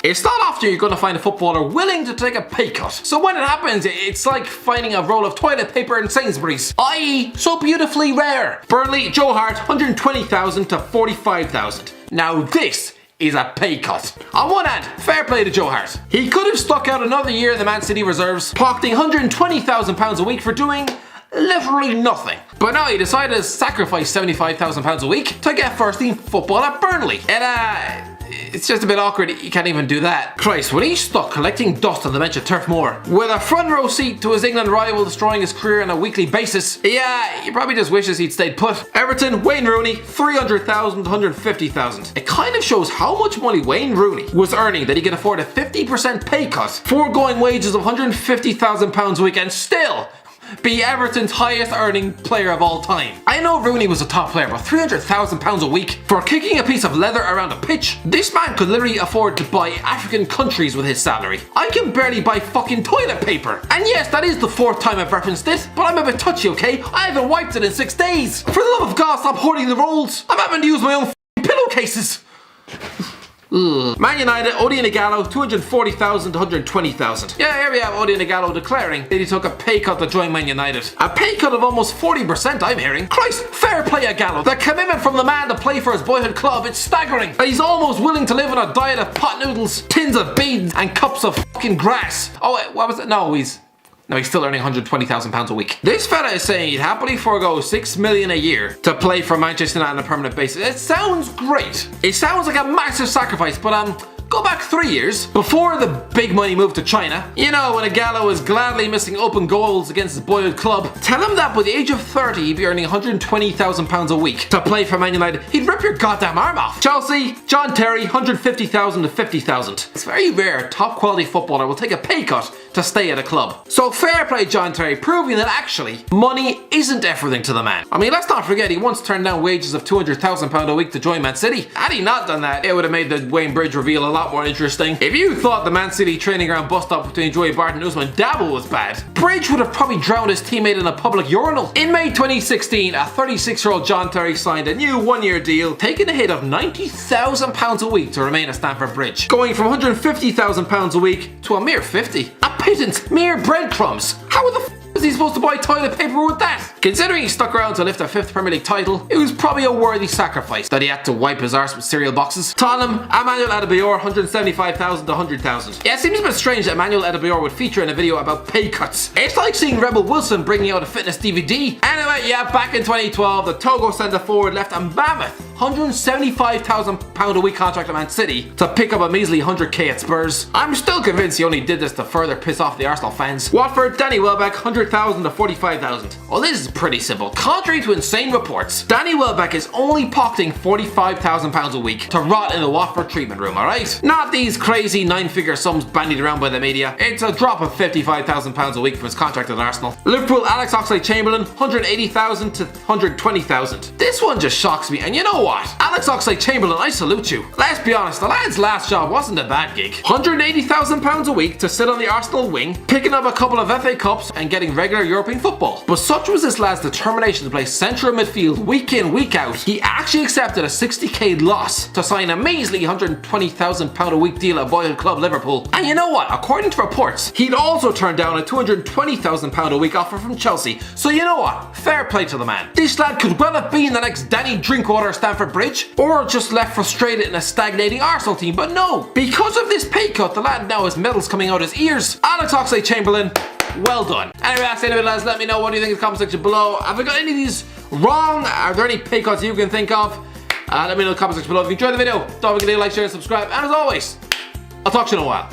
It's not often you're going to find a footballer willing to take a pay cut. So when it happens, it's like finding a roll of toilet paper in Sainsbury's, i.e. so beautifully rare. Burnley, Joe Hart, 120,000 to 45,000. Now this is a pay cut. On one hand, fair play to Joe Hart. He could have stuck out another year in the Man City reserves, pocketing £120,000 a week for doing literally nothing. But now he decided to sacrifice £75,000 a week to get first team football at Burnley. It's just a bit awkward, you can't even do that. Christ, when he's stuck collecting dust on the bench at Turf Moor, with a front row seat to his England rival destroying his career on a weekly basis, yeah, he probably just wishes he'd stayed put. Everton, Wayne Rooney, 300,000 to 150,000. It kind of shows how much money Wayne Rooney was earning that he could afford a 50% pay cut, foregoing wages of £150,000 a week, and still be Everton's highest earning player of all time. I know Rooney was a top player, but £300,000 a week for kicking a piece of leather around a pitch? This man could literally afford to buy African countries with his salary. I can barely buy fucking toilet paper. And yes, that is the 4th time I've referenced it, but I'm a bit touchy, okay? I haven't wiped it in 6 days. For the love of God, stop hoarding the rolls. I'm having to use my own pillowcases. Man United, Odion Ighalo, 240,000 to 120,000. Yeah, here we have Odion Ighalo declaring that he took a pay cut to join Man United. A pay cut of almost 40%, I'm hearing. Christ, fair play Ighalo. The commitment from the man to play for his boyhood club, it's staggering. And he's almost willing to live on a diet of pot noodles, tins of beans, and cups of fucking grass. Oh, wait, what was it? No, he's still earning £120,000 a week. This fella is saying he'd happily forego $6 million a year to play for Manchester United on a permanent basis. It sounds great. It sounds like a massive sacrifice, but go back 3 years, before the big money moved to China. You know, when Ighalo was gladly missing open goals against his boyhood club. Tell him that by the age of 30, he'd be earning £120,000 a week to play for Man United. He'd rip your goddamn arm off. Chelsea, John Terry, 150,000 to 50,000. It's very rare a top quality footballer will take a pay cut to stay at a club. So fair play John Terry, proving that actually money isn't everything to the man. I mean, let's not forget he once turned down wages of £200,000 a week to join Man City. Had he not done that, it would have made the Wayne Bridge reveal a lot more interesting. If you thought the Man City training ground bust up between Joey Barton and Usman Dabo was bad, Bridge would have probably drowned his teammate in a public urinal. In May 2016, a 36-year-old John Terry signed a new one-year deal, taking a hit of £90,000 a week to remain at Stamford Bridge, going from £150,000 a week to a mere 50. A pittance, mere breadcrumbs. How the f is he supposed to buy toilet paper with that? Considering he stuck around to lift a 5th Premier League title, it was probably a worthy sacrifice that he had to wipe his arse with cereal boxes. Tottenham, Emmanuel Adebayor, 175,000 to 100,000. Yeah, it seems a bit strange that Emmanuel Adebayor would feature in a video about pay cuts. It's like seeing Rebel Wilson bringing out a fitness DVD. Anyway, yeah, back in 2012, the Togo centre forward left a mammoth £175,000 a week contract at Man City to pick up a measly 100k at Spurs. I'm still convinced he only did this to further piss off the Arsenal fans. Watford, Danny Welbeck, 100,000 to 45,000. Well, this is pretty simple. Contrary to insane reports, Danny Welbeck is only pocketing £45,000 a week to rot in the Watford treatment room, alright? Not these crazy 9-figure sums bandied around by the media. It's a drop of £55,000 a week from his contract at Arsenal. Liverpool, Alex Oxlade-Chamberlain, 180,000 to 120,000. This one just shocks me, and you know what? Alex Oxlade-Chamberlain, I salute you. Let's be honest, the lad's last job wasn't a bad gig. £180,000 a week to sit on the Arsenal wing, picking up a couple of FA Cups and getting regular European football. But such was this lad's determination to play central midfield week in, week out, he actually accepted a 60k loss to sign a measly £120,000 a week deal at boyhood club Liverpool. And you know what? According to reports, he'd also turned down a £220,000 a week offer from Chelsea. So you know what? Fair play to the man. This lad could well have been the next Danny Drinkwater Stamford Bridge, or just left frustrated in a stagnating Arsenal team, but no. Because of this pay cut, the lad now has medals coming out his ears. Alex Oxlade-Chamberlain, well done. Anyway, that's the end of it, lads. Let me know what you think in the comment section below. Have I got any of these wrong? Are there any pay cuts you can think of? Let me know in the comment section below. If you enjoyed the video, don't forget to like, share, and subscribe. And as always, I'll talk to you in a while.